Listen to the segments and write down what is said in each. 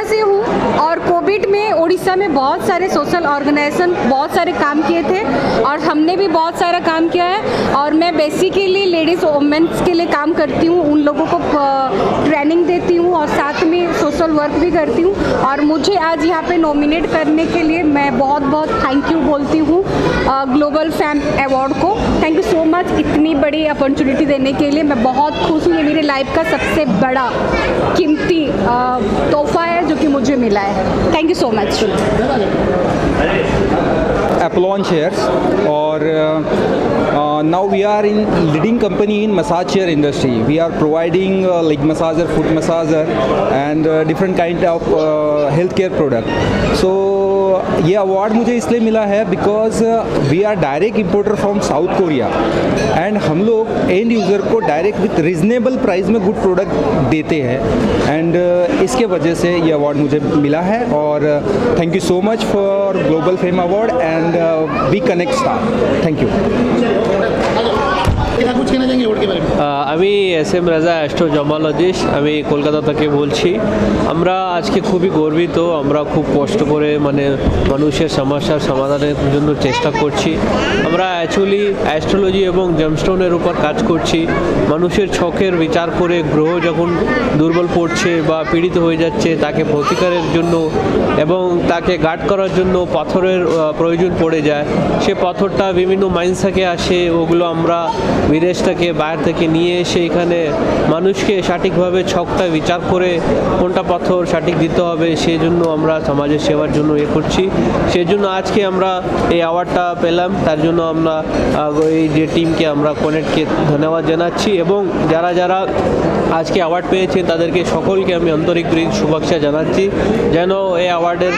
उड़ीसा से हूँ और कोविड में उड़ीसा में बहुत सारे सोशल ऑर्गेनाइजेशन बहुत सारे काम किए थे और हमने भी बहुत सारा काम किया है। और मैं बेसिकली लेडीज़ वुमेन्स के लिए काम करती हूँ, उन लोगों को ट्रेनिंग देती हूँ और साथ में सोशल वर्क भी करती हूँ। और मुझे आज यहाँ पे नॉमिनेट करने के लिए मैं बहुत बहुत थैंक यू बोलती हूँ ग्लोबल फैम अवार्ड को। थैंक यू सो मच इतनी बड़ी अपॉर्चुनिटी देने के लिए। मैं बहुत खुश हूँ, ये मेरी लाइफ का सबसे बड़ा कीमती तोहफा है जो कि मुझे मिला है। Thank you so much. Apollon chairs or now we are in leading company in massage chair industry. We are providing like massager, foot massager and different kind of healthcare product. So ये award मुझे इसलिए मिला है because we are direct importer from South Korea and हम लोग end user को direct with reasonable price में good product देते हैं एंड इसके वजह से ये अवार्ड मुझे मिला है। और thank you so much for global fame award and we connect star. Thank you. আমি এস এম রাজা অ্যাস্ট্রোজমালজিস্ট, আমি কলকাতা থেকে বলছি। আমরা আজকে খুবই গর্বিত, আমরা খুব কষ্ট করে মানুষের সমস্যার সমাধানের জন্য চেষ্টা করছি। আমরা অ্যাকচুয়ালি অ্যাস্ট্রোলজি এবং জেমস্টোনের উপর কাজ করছি। মানুষের ছকের বিচার করে গ্রহ যখন দুর্বল পড়ছে বা পীড়িত হয়ে যাচ্ছে তাকে প্রতিকারের জন্য এবং তাকে গার্ড করার জন্য পাথরের প্রয়োজন পড়ে যায়। সে পাথরটা বিভিন্ন মাইন্স থেকে আসে, ওগুলো আমরা বিদেশ থেকে বাইরে থেকে নিয়ে এসে এখানে মানুষকে সঠিকভাবে ছকটা বিচার করে কোনটা পাথর সঠিক দিতে হবে সেই জন্য আমরা সমাজের সেবার জন্য করছি। সেই জন্য আজকে আমরা এই অ্যাওয়ার্ডটা পেলাম, তার জন্য আমরা এই যে টিমকে আমরা কনেক্টকে ধন্যবাদ জানাচ্ছি এবং যারা যারা আজকে অ্যাওয়ার্ড পেয়েছেন তাদেরকে সকলকে আমি আন্তরিক শুভেচ্ছা জানাচ্ছি। যেন এই অ্যাওয়ার্ডের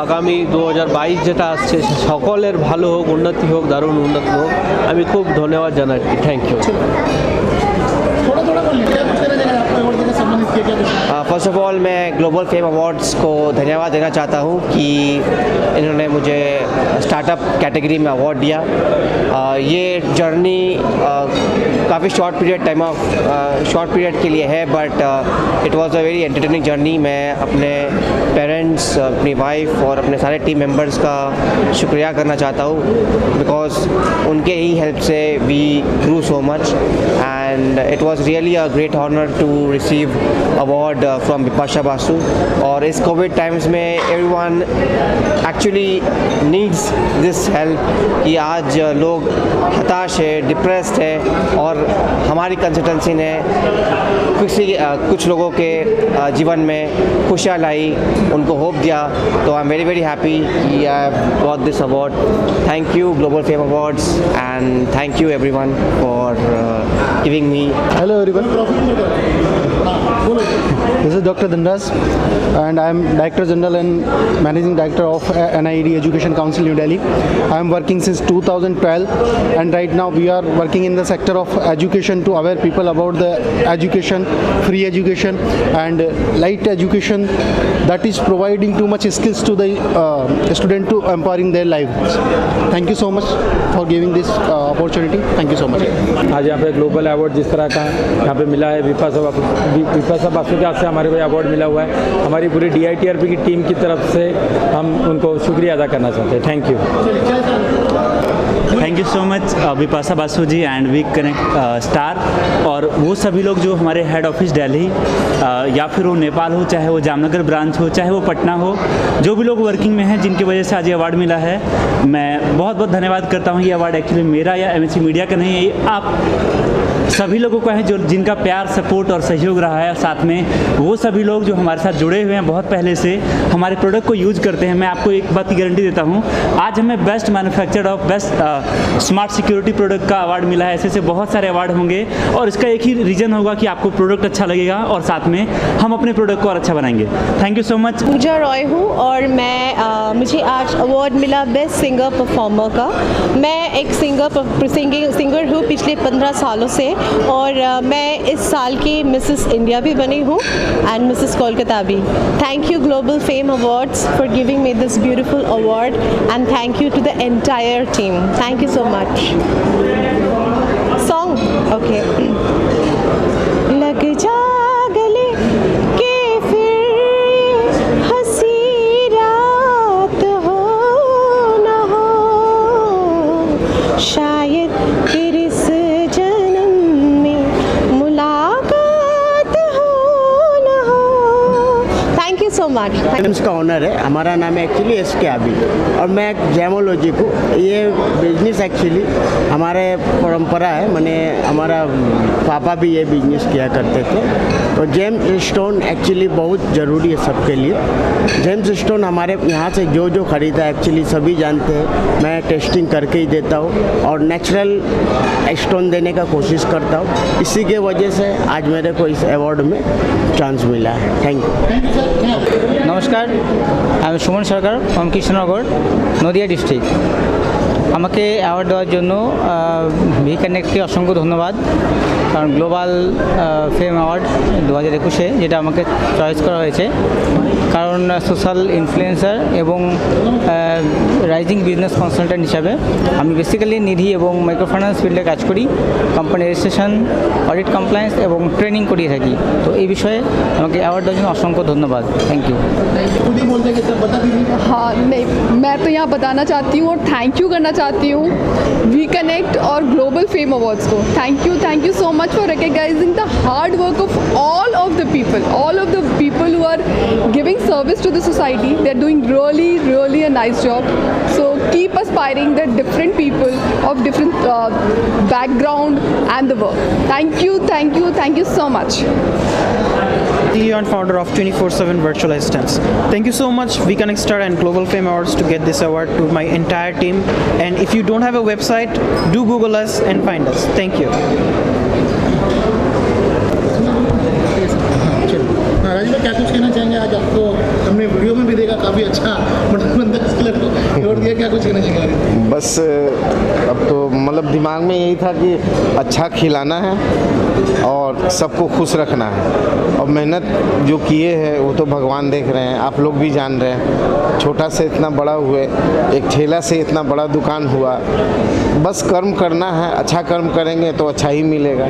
আগামী 2022 যেটা আসছে সকলের ভালো হোক, উন্নতি হোক, দারুণ উন্নতি হোক। আমি খুব ধন্যবাদ জানাচ্ছি। Thank you. First of all मैं ग्लोबल फेम अवार्ड्स को धन्यवाद देना चाहता हूँ कि इन्होंने मुझे स्टार्टअप कैटेगरी में अवार्ड दिया। ये जर्नी काफ़ी शॉर्ट पीरियड के लिए है but it was a very entertaining journey. मैं अपने पेरेंट्स, अपनी वाइफ और अपने सारे टीम मेंबर्स का शुक्रिया करना चाहता हूँ बिकॉज उनके ही हेल्प से we grew so much and it was really a great honour to receive award from Bipasha Basu. और इस कोविड टाइम्स में everyone actually needs this help कि आज लोग हताश है, डिप्रेस्ड है और हमारी कंसल्टेंसी ने कुछ लोगों के जीवन में खुशियाँ लाई, उनको होप दिया। तो I am very very happy कि I got this award. Thank you global fame awards and thank you everyone for giving me. Hello everyone, this is Dr. Dhanraj and I am Director General and Managing Director of NIED Education Council New Delhi. I am working since 2012 and right now we are working in the sector of education to aware people about the education, free education and light education that is providing too much skills to the student to empowering their lives. Thank you so much for giving this opportunity. Thank you so much. आज यहाँ पे global award जिस तरह का यहाँ पे मिला है विपाशा बासु के हाथ से हमारे को अवार्ड मिला हुआ है। हमारी पूरी DITRP की टीम की तरफ से हम उनको शुक्रिया अदा करना चाहते हैं। Thank you. Thank you so much Bipasha Basu ji and we connect star और वो सभी लोग जो हमारे हेड ऑफिस दिल्ली या फिर वो नेपाल हो, चाहे वो जामनगर ब्रांच हो, चाहे वो पटना हो, जो भी लोग वर्किंग में हैं जिनकी वजह से आज ये अवार्ड मिला है, मैं बहुत बहुत धन्यवाद करता हूँ। ये अवार्ड एक्चुअली मेरा या MSC मीडिया का नहीं है, ये आप सभी लोगों का है जो जिनका प्यार, सपोर्ट और सहयोग रहा है। साथ में वो सभी लोग जो हमारे साथ जुड़े हुए हैं बहुत पहले से, हमारे प्रोडक्ट को यूज़ करते हैं। मैं आपको एक बात की गारंटी देता हूँ, आज हमें best manufactured of best smart security product का अवार्ड मिला है। ऐसे ऐसे बहुत सारे अवार्ड होंगे और इसका एक ही रीज़न होगा कि आपको प्रोडक्ट अच्छा लगेगा और साथ में हम अपने प्रोडक्ट को और अच्छा बनाएंगे। Thank you so much. Pooja Roy हूँ और मैं मुझे आज अवार्ड मिला बेस्ट सिंगर परफॉर्मर का। मैं एक सिंगर हूँ पिछले 15 सालों से और मैं इस साल की मिसेस इंडिया भी बनी हूँ एंड मिसेस कोलकाता भी। Thank you global fame awards for giving me this beautiful award and thank you to the entire team. Thank you so much. Song okay. लग जा गले के फिर सो मच। जेम्स का ओनर है, हमारा नाम है एक्चुअली SK आबिद और मैं एक जेमोलॉजी को, ये बिजनेस एक्चुअली हमारे परंपरा है, मैंने हमारा पापा भी ये बिजनेस किया करते थे। तो जेम्स स्टोन एक्चुअली बहुत ज़रूरी है सबके लिए। जेम्स स्टोन हमारे यहाँ से जो ख़रीदा एक्चुअली सभी जानते हैं, मैं टेस्टिंग करके ही देता हूँ और नेचुरल स्टोन देने का कोशिश करता हूँ। इसी के वजह से आज मेरे को इस अवार्ड में चांस मिला है। Thank you. নমস্কার, আমি সুমন সরকার ফ্রম কৃষ্ণনগর, নদিয়া ডিস্ট্রিক্ট। আমাকে অ্যাওয়ার্ড দেওয়ার জন্য ভি কানেক্টকে অসংখ্য ধন্যবাদ, কারণ গ্লোবাল ফেম অ্যাওয়ার্ড 2021-এ যেটা আমাকে চয়েস করা হয়েছে, কারণ সোশ্যাল ইনফ্লুয়েন্সার এবং রাইজিং বিজনেস কনসালট্যান্ট হিসাবে আমি বেসিক্যালি নিধি এবং মাইক্রোফাইন্যান্স ফিল্ডে কাজ করি। কোম্পানি রেজিস্ট্রেশন, অডিট কমপ্লায়েন্স এবং ট্রেনিং করিয়ে থাকি। তো এই বিষয়ে আমাকে অ্যাওয়ার্ড দেওয়ার জন্য অসংখ্য ধন্যবাদ। Thank you. हाँ नहीं, मैं तो यहाँ बताना चाहती हूँ और थैंक यू करना चाहती हूँ वी कनेक्ट और ग्लोबल फेम अवार्ड्स को। Thank you so much for recognizing the hard work of all of the people who are giving service to the society. They are doing really a nice job. So keep aspiring that different people of different background and the work. Thank you so much. CEO and founder of 24/7 Virtual Assistants. Thank you so much VConnect Star and Global Fame Awards to get this award to my entire team. And if you don't have a website, do Google us and find us. Thank you. Rajiv भाई, क्या कुछ कहना चाहेंगे? आज आपको हमने video में भी देखा, काफ़ी अच्छा अवार्ड दिया, क्या कुछ कहना चाहेंगे? बस अब तो मतलब दिमाग में यही था कि अच्छा खिलाना है और सबको खुश रखना है। और मेहनत जो किए हैं वो तो भगवान देख रहे हैं, आप लोग भी जान रहे हैं। छोटा से इतना बड़ा हुए, एक ठेला से इतना बड़ा दुकान हुआ। बस कर्म करना है, अच्छा कर्म करेंगे तो अच्छा ही मिलेगा।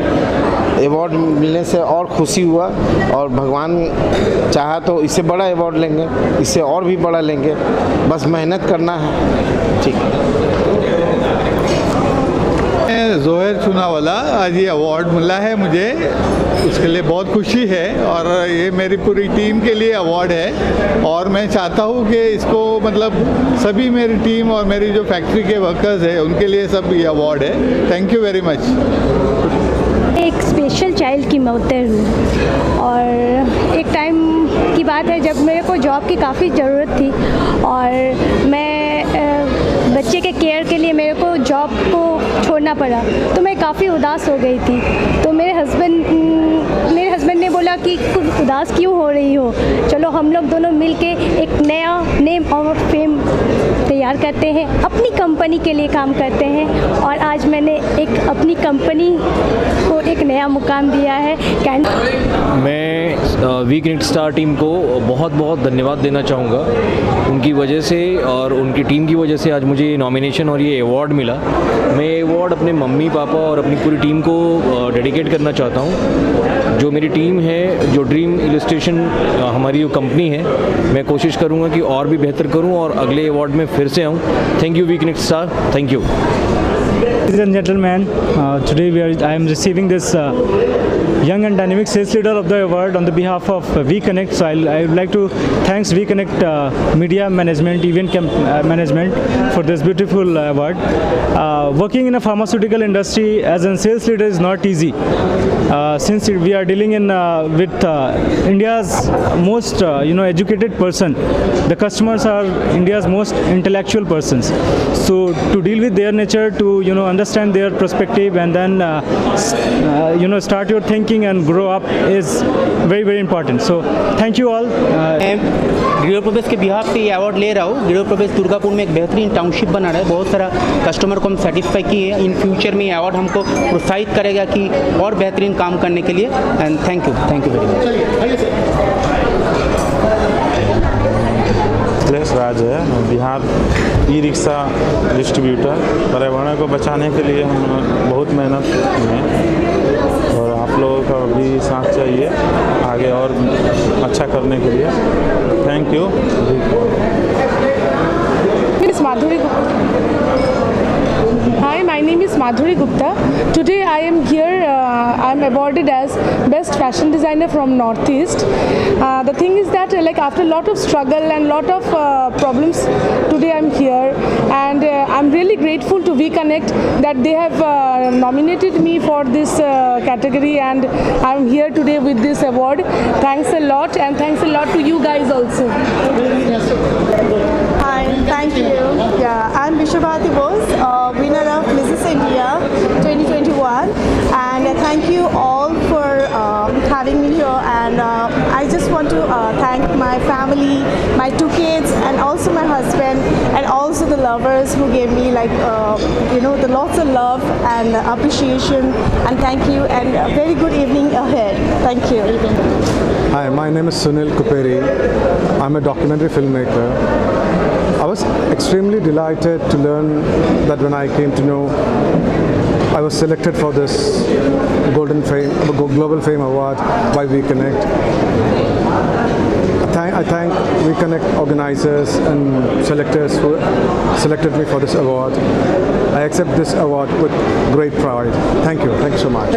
अवार्ड मिलने से और खुशी हुआ और भगवान चाहा तो इससे बड़ा अवार्ड लेंगे, इससे और भी बड़ा लेंगे। बस मेहनत करना है। ठीक है। जोहर चुनावाला, आज ये अवार्ड मिला है मुझे, उसके लिए बहुत खुशी है और ये मेरी पूरी टीम के लिए अवार्ड है। और मैं चाहता हूँ कि इसको मतलब सभी मेरी टीम और मेरी जो फैक्ट्री के वर्कर्स हैं उनके लिए सब ये अवार्ड है। Thank you very much. एक स्पेशल चाइल्ड की मदर हूँ और एक टाइम की बात है जब मेरे को जॉब की काफ़ी ज़रूरत थी और मैं बच्चे के केयर के लिए मेरे को जॉब को छोड़ना पड़ा, तो मैं काफ़ी उदास हो गई थी। तो मेरे हस्बैंड ने बोला कि कुछ उदास क्यों हो रही हो, चलो हम लोग दोनों मिलके एक नया नेम और फेम तैयार करते हैं, अपनी कंपनी के लिए काम करते हैं। और आज मैंने एक अपनी कंपनी को एक नया मुकाम दिया है। मैं VConnect स्टार टीम को बहुत बहुत धन्यवाद देना चाहूँगा। उनकी वजह से और उनकी टीम की वजह से आज मुझे ये नॉमिनेशन और ये अवार्ड मिला। मैं ये अवार्ड अपने मम्मी पापा और अपनी पूरी टीम को डेडिकेट करना चाहता हूँ। जो मेरी टीम है, जो ड्रीम इलस्ट्रेशन हमारी जो कंपनी है, मैं कोशिश करूँगा कि और भी बेहतर करूँ और अगले अवार्ड में फिर से आऊँ। Thank you VConnect star, thank you. Ladies and gentlemen, today I am receiving this young and dynamic sales leader of the award on the behalf of VConnect. So I would like to thanks VConnect media management, event management for this beautiful award. Working in a pharmaceutical industry as a sales leader is not easy. Since we are dealing with India's most educated person, the customers are India's most intellectual persons. So to deal with their nature, to understand their perspective and then start your thinking and grow up is very very important. So thank you all. गृह प्रवेश के behalf से ये award ले रहा हूँ। गृह प्रवेश दुर्गापुर में एक बेहतरीन टाउनशिप बना रहा है, बहुत सारा कस्टमर को हम सेटिस्फाई किए हैं। इन फ्यूचर में ये अवार्ड हमको प्रोत्साहित करेगा कि और बेहतरीन काम करने के लिए। And thank you very much. Raj है, बिहार ई-रिक्शा डिस्ट्रीब्यूटर। पर्यावरण को बचाने के लिए हम बहुत मेहनत किए और आप लोगों का भी साथ चाहिए आगे और अच्छा करने के लिए। Thank you. Hi, my name is Madhuri Gupta. Today I am here I am awarded as Best Fashion Designer from Northeast. The thing is that like after a lot of struggle and lot of problems, today I am here, and I am really grateful to VConnect that they have nominated me for this category, and I am here today with this award. Thanks a lot, and thanks a lot to you guys also. Yes. Hi, thank you. Yeah, I'm Vishwabhati Bose, winner of Mrs. India 2021, and thank you all for having me here. And I just want to thank my family, my 2 kids, and also my husband, and also the lovers who gave me like the lots of love and appreciation. And thank you, and a very good evening ahead. Thank you. Hi, my name is Sunil Kuperi. I'm a documentary filmmaker. I was extremely delighted to learn that when I came to know I was selected for this Global Fame Award by VConnect. I thank VConnect organizers and selectors who selected me for this award. I accept this award with great pride. Thank you so much.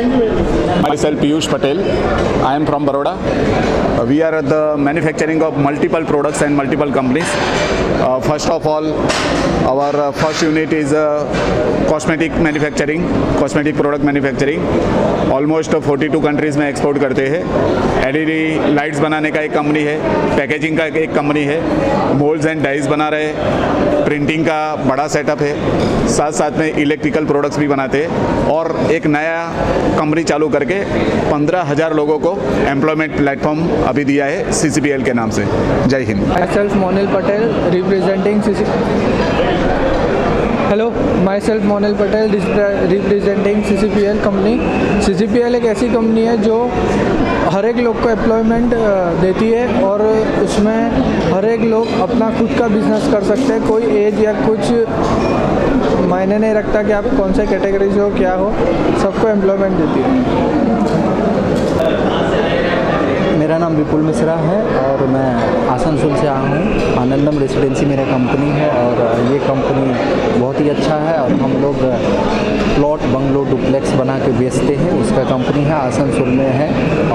Myself Piyush Patel. I am from Baroda. We are at the manufacturing of multiple products and multiple companies. First of all, our first unit is cosmetic product manufacturing. Almost 42 countries में export करते हैं. LED lights बनाने का एक company है, packaging का एक company है, मोल्ड्स एंड डाइज बना रहे हैं, प्रिंटिंग का बड़ा सेटअप है, साथ में इलेक्ट्रिकल प्रोडक्ट्स भी बनाते हैं, और एक नया कंपनी चालू करके 15,000 लोगों को एम्प्लॉयमेंट प्लेटफॉर्म अभी दिया है CCPL के नाम से. जय Hind. Myself Monil Patel representing CCPL company. CCPL एक ऐसी कंपनी है जो हर एक लोग को एम्प्लॉयमेंट देती है, और उसमें हर एक लोग अपना खुद का बिजनेस कर सकते हैं. कोई एज या कुछ मायने नहीं रखता कि आप कौन से कैटेगरी से हो, क्या हो, सबको एम्प्लॉयमेंट देती है. मेरा नाम विपुल मिश्रा है और मैं आसनसोल से आया हूँ. आनंदम रेसिडेंसी मेरा कंपनी है, और ये कंपनी बहुत ही अच्छा है, और हम लोग प्लॉट बंगलो डुप्लेक्स बना के बेचते हैं. उसका कंपनी है, आसनसोल में है,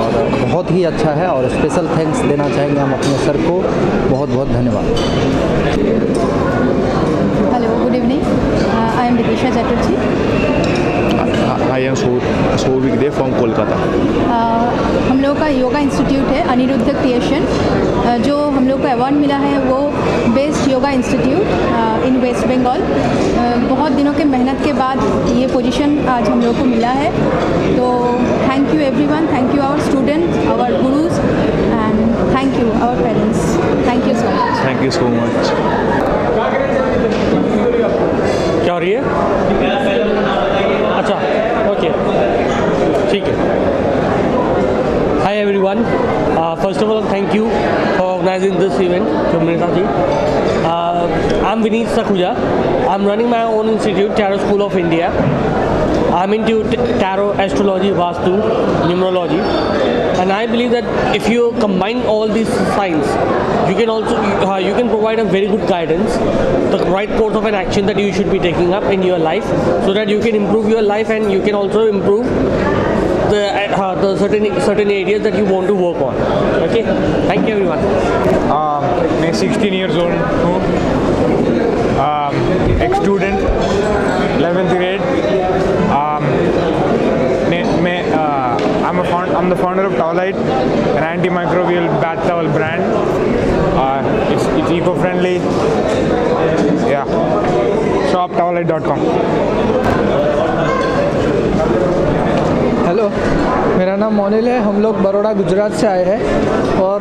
और बहुत ही अच्छा है. और स्पेशल थैंक्स देना चाहेंगे हम अपने सर को. बहुत बहुत धन्यवाद. Hello, good evening. I am Vidisha Chatterjee. I am Souvik from Kolkata. हम लोग का योगा इंस्टीट्यूट है अनिरुद्ध क्रिएशन. जो हम लोग को अवार्ड मिला है वो best yoga institute in West Bengal. बहुत दिनों के मेहनत के बाद ये पोजीशन आज हम लोग को मिला है. तो thank you everyone. Thank you our students, our gurus, and thank you our parents. Thank you so much. Thank you so much. क्या हो रही है? अच्छा, ओके, ठीक है. Hi everyone. First of all, thank you for organizing this event, Chumrita ji. I'm Vineet Sakhuja. I'm running my own institute, Tarot School of India. I'm into tarot, astrology, vastu, numerology, and I believe that if you combine all these science, you can also you can provide a very good guidance, the right course of an action that you should be taking up in your life, so that you can improve your life, and you can also improve the certain areas that you want to work on. Okay, thank you everyone. मैं 16 years old हूँ. एक student 11th grade. I'm the founder of Towelite, an antimicrobial bath towel brand. It's eco-friendly. Yeah. Shop towelite.com. Hello, मेरा नाम मोनिल है. हम लोग बड़ौदा गुजरात से आए हैं, और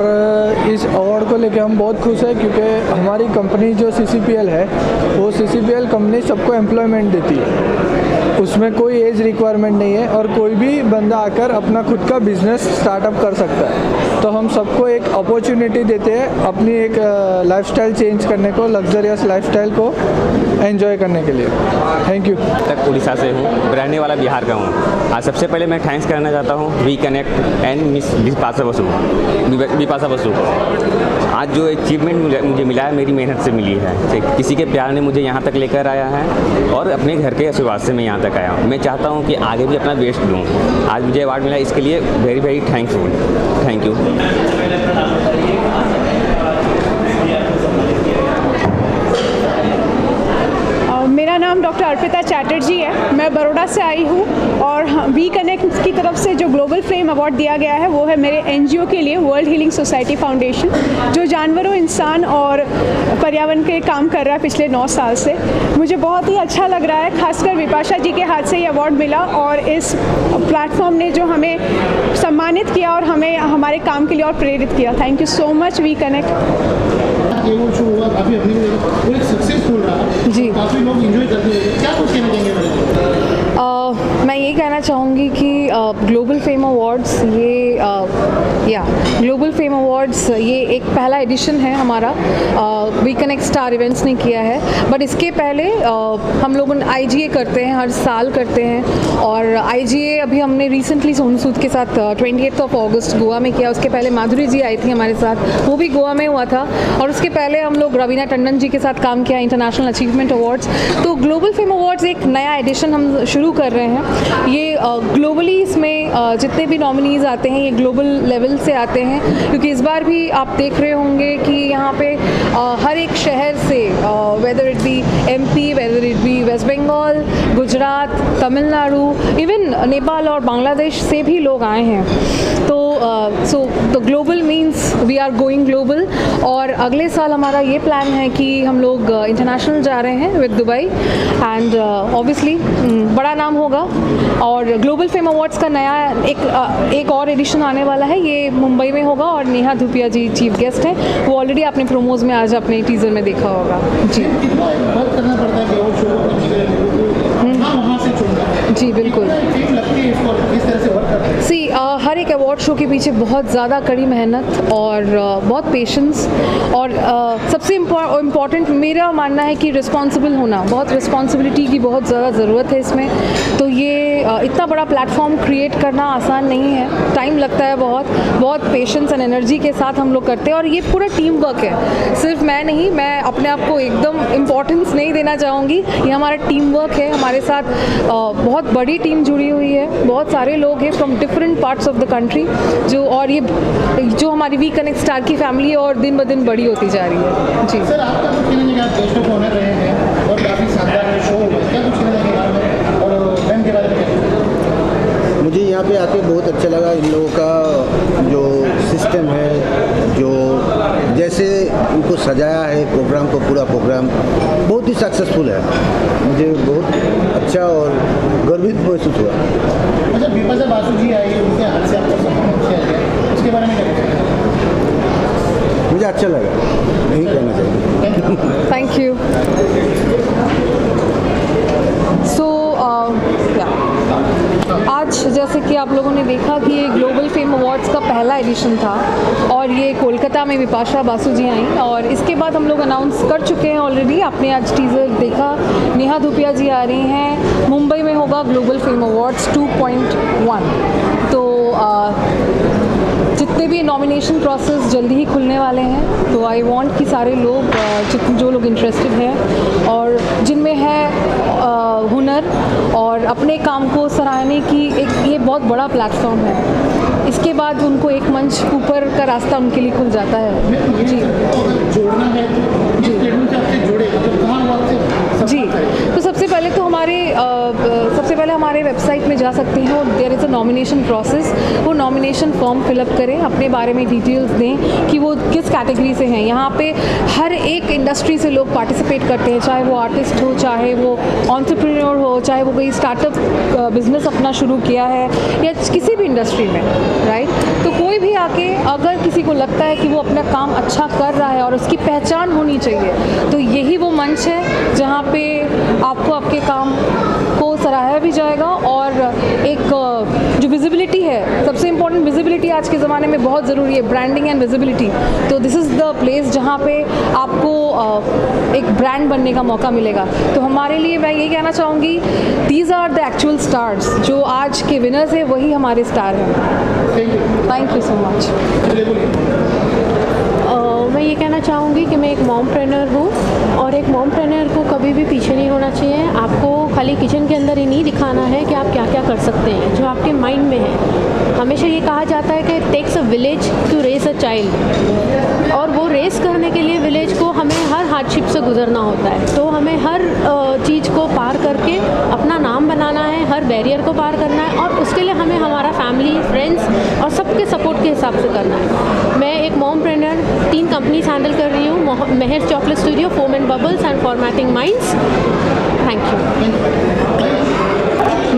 इस अवार्ड को लेके हम बहुत खुश हैं, क्योंकि हमारी कंपनी जो CCPL है, वो CCPL कंपनी सबको एम्प्लॉयमेंट देती है. उसमें कोई एज रिक्वायरमेंट नहीं है, और कोई भी बंदा आकर अपना खुद का बिजनेस स्टार्टअप कर सकता है. तो हम सबको एक अपॉर्चुनिटी देते हैं अपनी एक लाइफस्टाइल चेंज करने को, लग्जरियस लाइफस्टाइल को एंजॉय करने के लिए. Thank you. तक उड़ीसा से हूँ, रहने वाला बिहार का हूँ. आज सबसे पहले मैं थैंक्स करना चाहता हूँ VConnect and miss Bipasha Basu. आज जो अचीवमेंट मुझे मिला है, मेरी मेहनत से मिली है. किसी के प्यार ने मुझे यहाँ तक लेकर आया है, और अपने घर के आशीर्वाद से मैं यहाँ तक तक आया हूँ। मैं चाहता हूँ कि आगे भी अपना बेस्ट दूँ। आज मुझे अवार्ड मिला, इसके लिए very very thankful. Thank you. मेरा नाम डॉक्टर अर्पिता चैटर्जी है। मैं बड़ौदा से आई हूँ और वी कनेक्ट की तरफ से जो ग्लोबल फेम अवार्ड दिया गया है वो है मेरे एनजीओ के लिए, वर्ल्ड हीलिंग सोसाइटी फाउंडेशन, जो जानवरों, इंसान और पर्यावरण के काम कर रहा है पिछले 9 साल से। मुझे बहुत ही अच्छा लग रहा है, खासकर विपाशा जी के हाथ से ये अवार्ड मिला और इस प्लेटफॉर्म ने जो हमें सम्मानित किया और हमें हमारे काम के लिए और प्रेरित किया। Thank you so much we connect. वो शो हुआ काफ़ी अपनी वो एक सक्सेसफुल रहा जी, काफ़ी लोग एंजॉय करते हैं। क्या कुछ कहना चाहेंगे? मैं ये कहना चाहूँगी कि global fame awards global fame awards ये एक पहला एडिशन है हमारा, वी कनेक्ट स्टार इवेंट्स ने किया है। बट इसके पहले हम लोग IGA करते हैं, हर साल करते हैं। और IGA अभी हमने रिसेंटली सोनू सूद के साथ 28 अगस्त गोवा में किया। उसके पहले माधुरी जी आई थी हमारे साथ, वो भी गोवा में हुआ था। और उसके पहले हम लोग रवीना टंडन जी के साथ काम किया, इंटरनेशनल अचीवमेंट अवार्ड्स। तो ग्लोबल फेम अवार्ड्स एक नया एडिशन हम शुरू कर रहे हैं। ये ग्लोबली इसमें जितने भी नॉमिनीज़ आते हैं ये ग्लोबल लेवल से आते हैं, क्योंकि इस बार भी आप देख रहे होंगे कि यहाँ पे हर एक शहर से, whether it be MP, whether it be West Bengal, Gujarat, Tamil Nadu, even Nepal और बांग्लादेश से भी लोग आए हैं। तो global means we are going global. और अगले साल हमारा ये प्लान है कि हम लोग इंटरनेशनल जा रहे हैं विद दुबई, एंड ऑब्वियसली बड़ा नाम होगा। और ग्लोबल फेम अवार्ड्स का नया एक और एडिशन आने वाला है, ये मुंबई में होगा और नेहा धूपिया जी चीफ गेस्ट हैं। वो ऑलरेडी आपने प्रोमोज में आज अपने टीजर में देखा होगा जी। करना पड़ता है कि वो शो वहाँ से चुनना। जी बिल्कुल। सी हर एक अवार्ड शो के पीछे बहुत ज़्यादा कड़ी मेहनत और बहुत पेशेंस और सबसे इम्पॉर्टेंट मेरा मानना है कि रिस्पॉन्सिबल होना, बहुत रिस्पॉन्सिबिलिटी की बहुत ज़्यादा ज़रूरत है इसमें। तो ये इतना बड़ा प्लेटफॉर्म क्रिएट करना आसान नहीं है, टाइम लगता है, बहुत पेशेंस एंड एनर्जी के साथ हम लोग करते हैं। और ये पूरा टीम वर्क है, सिर्फ मैं नहीं, मैं अपने आप को एकदम इम्पोर्टेंस नहीं देना चाहूँगी। ये हमारा टीम वर्क है, हमारे साथ बहुत बड़ी टीम जुड़ी हुई है, बहुत सारे लोग हैं from different parts of the country और ये जो हमारी वी कनेक्ट स्टार की फैमिली और दिन ब दिन बड़ी होती जा रही है जी। सर आपका कुछ कहना चाहिए, आप गेस्ट ऑफ ऑनर रहे हैं और काफ़ी शानदार शो हुआ, क्या कुछ कहना चाहिए और मैम के बारे में? मुझे यहाँ पे आके बहुत अच्छा लगा। इन लोगों का जो सिस्टम है, जो जैसे उनको सजाया है प्रोग्राम को, पूरा प्रोग्राम बहुत ही सक्सेसफुल है। मुझे बहुत अच्छा और गर्वित महसूस हुआ। अच्छा, विपाशा बासु जी आई, उनके हाथ से आपका सम्मान किया गया, उसके बारे में क्या कहना चाहिए? मुझे अच्छा लगा, यही कहना चाहिए। Thank you. आज जैसे कि आप लोगों ने देखा कि ये ग्लोबल फेम अवार्ड्स का पहला एडिशन था और ये कोलकाता में विपाशा बासु जी आई, और इसके बाद हम लोग अनाउंस कर चुके हैं ऑलरेडी, आपने आज टीज़र देखा, नेहा धूपिया जी आ रही हैं। मुंबई में होगा ग्लोबल फेम अवार्ड्स 2.1। तो जितने भी नॉमिनेशन प्रोसेस जल्दी ही खुलने वाले हैं, तो आई वांट कि सारे लोग जो लोग इंटरेस्टेड हैं और जिनमें है हुनर और अपने काम को सराहने की ये बहुत बड़ा प्लेटफॉर्म है। इसके बाद उनको एक मंच ऊपर का रास्ता उनके लिए खुल जाता है जी। जोड़ना है जी, तो सबसे पहले तो हमारे वेबसाइट में जा सकते हैं और there is a nomination process. वो नॉमिनेशन फॉर्म फिलअप करें, अपने बारे में डिटेल्स दें कि वो किस कैटेगरी से हैं। यहाँ पे हर एक इंडस्ट्री से लोग पार्टिसिपेट करते हैं, चाहे वो आर्टिस्ट हो, चाहे वो एंटरप्रेन्योर हो, चाहे वो कोई स्टार्टअप बिजनेस अपना शुरू किया है या किसी भी इंडस्ट्री में, राइट। तो कोई भी आके अगर किसी को लगता है कि वो अपना काम अच्छा कर रहा है और उसकी पहचान होनी चाहिए, तो यही वो मंच है जहाँ पे आपको आपके काम को सराहा भी जाएगा और एक जो विजिबिलिटी है, सबसे इम्पोर्टेंट विजिबिलिटी आज के ज़माने में बहुत ज़रूरी है, ब्रांडिंग एंड विजिबिलिटी। तो दिस इज़ द प्लेस जहाँ पे आपको एक ब्रांड बनने का मौका मिलेगा। तो हमारे लिए मैं ये कहना चाहूँगी, these are the actual stars, जो आज के विनर्स हैं वही हमारे स्टार हैं। Thank you so much. मैं ये कहना चाहूँगी कि मैं एक मॉमप्रेन्योर हूँ और एक मॉमप्रेन्योर को कभी भी पीछे नहीं होना चाहिए। आपको खाली किचन के अंदर ही नहीं दिखाना है कि आप क्या क्या कर सकते हैं जो आपके माइंड में है। हमेशा ये कहा जाता है कि takes a village to raise a child, और वो रेस करने के लिए विलेज को हमें हर हार्डशिप से गुजरना होता है। तो हमें हर चीज़ को पार करके अपना नाम बनाना है, हर बैरियर को पार करना है, और उसके लिए हमें हमारा फैमिली, फ्रेंड्स और सबके सपोर्ट के हिसाब से करना है। मैं एक मॉमप्रेन्योर 3 कंपनीज हैंडल कर रही हूँ, Mehar chocolate studio, foam and bubbles and formatting minds. Thank you.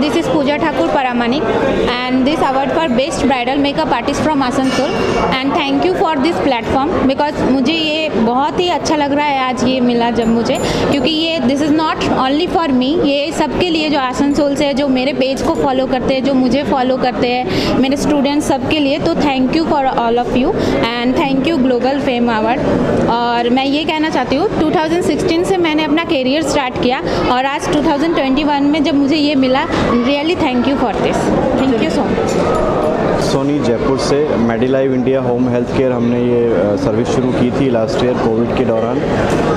This is Pooja Thakur Paramanik and this award for best bridal makeup artist from Asansol, and thank you for this platform because मुझे ये बहुत ही अच्छा लग रहा है आज ये मिला जब मुझे, क्योंकि ये this is not only for me, ये सबके लिए जो आसनसोल से जो मेरे पेज को फॉलो करते हैं, जो मुझे फॉलो करते हैं, मेरे स्टूडेंट्स सबके लिए। तो thank you for all of you and thank you global fame award. और मैं ये कहना चाहती हूँ 2016 से मैंने अपना करियर स्टार्ट किया और आज 2021 में जब मुझे ये मिला, really thank you for this. Thank you so much. Soni Jaipur से Medilive India home health care हमने ये सर्विस शुरू की थी लास्ट ईयर कोविड के दौरान,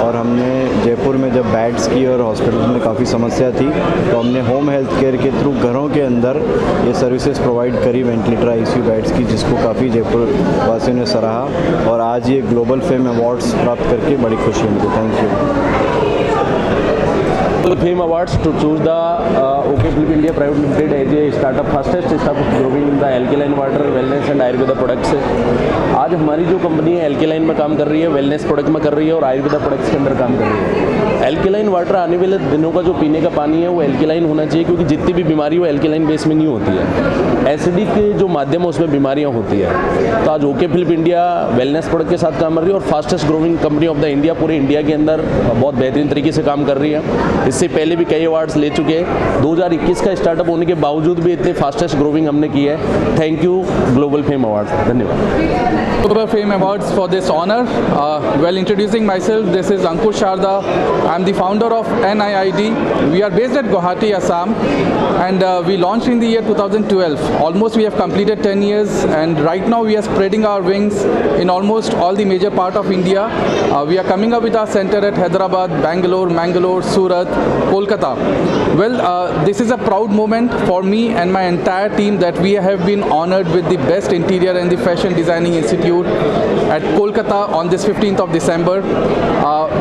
और हमने जयपुर में जब बेड्स की और हॉस्पिटल में काफ़ी समस्या थी तो हमने होम हेल्थ केयर के थ्रू घरों के अंदर ये सर्विसेज प्रोवाइड करी वेंटिलेटर आईसीयू बेड्स की, जिसको काफ़ी जयपुर वासियों ने सराहा और आज ये ग्लोबल फेम अवार्ड्स प्राप्त करके बड़ी खुशी है मुझे। Thank you. Fame Awards to choose the OK Flip India Private Limited as a startup fastest startup growing in the alkaline water, wellness and Ayurveda products। आज हमारी जो कंपनी है एल्केलाइन में काम कर रही है, वेलनेस प्रोडक्ट में कर रही है और आयुर्वेदा प्रोडक्ट्स के अंदर काम कर रही है। एल्केलाइन वाटर आने वाले दिनों का जो पीने का पानी है वो एल्केलाइन होना चाहिए, क्योंकि जितनी भी बीमारी वो एल्केलाइन बेस में नहीं होती है, एसिडिक के जो माध्यम है उसमें बीमारियाँ होती है। तो आज OK Flip India wellness product के साथ काम कर रही है और fastest growing company of the India, पूरे इंडिया के अंदर बहुत बेहतरीन तरीके से काम कर रही है। इससे पहले भी कई अवार्ड्स ले चुके हैं। 2021 का स्टार्टअप होने के बावजूद भी इतने फास्टेस्ट ग्रोइंग हमने की है। Thank you global fame awards. धन्यवाद। Global Fame Awards for this honor. Well, introducing myself, this is Ankush Sharda. I'm the founder of NIID. We are based at Guwahati, Assam, and we launched in the year 2012. Almost we have completed 10 years, and right now we are spreading our wings in almost all the major part of India. We are coming up with our center at Hyderabad, Mangalore, Surat, Kolkata. Well, this is a proud moment for me and my entire team that we have been honored with the best interior and the fashion designing institute at Kolkata on this 15th of December.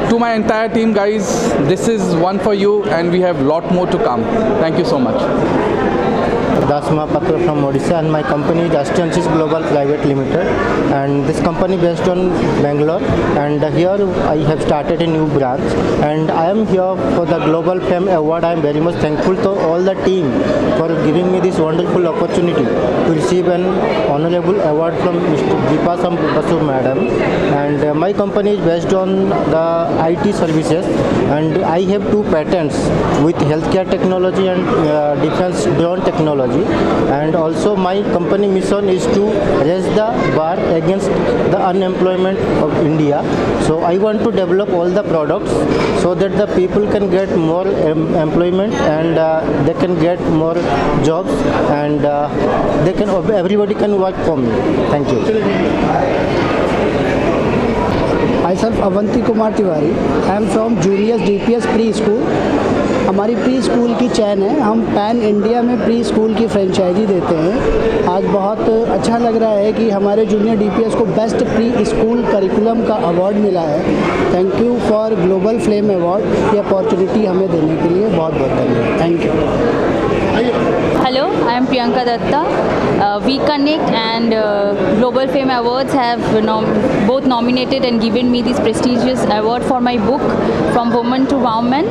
To my entire team, guys, this is one for you and we have lot more to come. Thank you so much. Dasma Patra from Odisha, and my company is Astensis Global Private Limited, and this company based on Bangalore, and here I have started a new branch, and I am here for the Global Fame Award. I am very much thankful to all the team for giving me this wonderful opportunity to receive an honorable award from Mr. Vipasa Basu Madam, and my company is based on the IT services, and I have 2 patents with healthcare technology and defense drone technology. And also my company mission is to raise the bar against the unemployment of India. So I want to develop all the products so that the people can get more employment, and they can get more jobs, and everybody can work for me. Thank you. Myself Avanti Kumar Tiwari. I am from Julius DPS Preschool. हमारी pre school की चैन है, हम pan India में pre school की franchise देते हैं। आज बहुत अच्छा लग रहा है कि हमारे जूनियर डीपीएस को बेस्ट प्री स्कूल करिकुलम का अवार्ड मिला है। Thank you for global flame award, ये अपॉर्चुनिटी हमें देने के लिए बहुत बहुत धन्यवाद। Thank you. Hello, I am Priyanka Datta. WeConnect and Global Fame Awards have both nominated and given me this prestigious award for my book From Woman to Woman,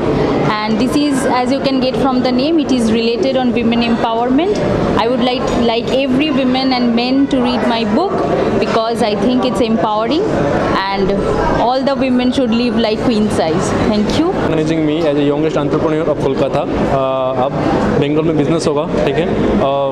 and this is, as you can get from the name, it is related on women empowerment. I would like every woman and men to read my book because I think it's empowering and all the women should live like queen size. Thank you. Managing me as a youngest entrepreneur of Kolkata. अब बंगाल में business होगा, ठीक है,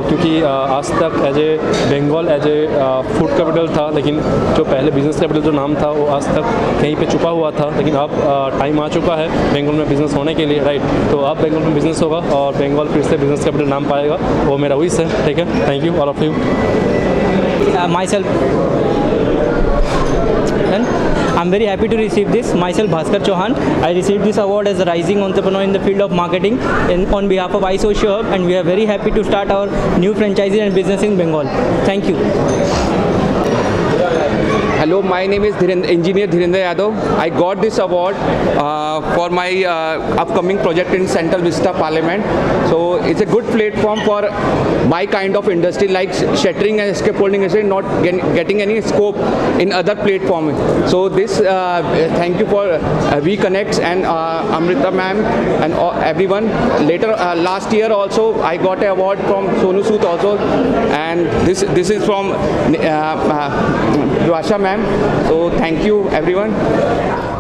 क्योंकि आज तक as a Bengal as a food capital था, लेकिन जो पहले बिजनेस कैपिटल जो नाम था वो आज तक कहीं पे छुपा हुआ था, लेकिन अब टाइम आ चुका है बंगाल में बिजनेस होने के लिए, राइट। तो अब बंगाल में बिजनेस होगा और बंगाल फिर से बिजनेस कैपिटल नाम पाएगा, वो मेरा विश है, ठीक है। Thank you all of you. Myself, I'm I'm very happy to receive this. Myself, Bhaskar Chauhan. I received this award as a rising entrepreneur in the field of marketing on behalf of iSocial Hub, and we are very happy to start our new franchise and business in Bengal. Thank you. Hello, my name is Engineer Dhirendra Yadav. I got this award for my upcoming project in Central Vista Parliament. So it's a good platform for my kind of industry like shuttering and escape holding industry, not getting any scope in other platform. So this, thank you for WeConnect and Amrita ma'am and everyone. Later, last year also, I got an award from Sonu Sood also, and this is from Dwasha ma'am. So thank you everyone.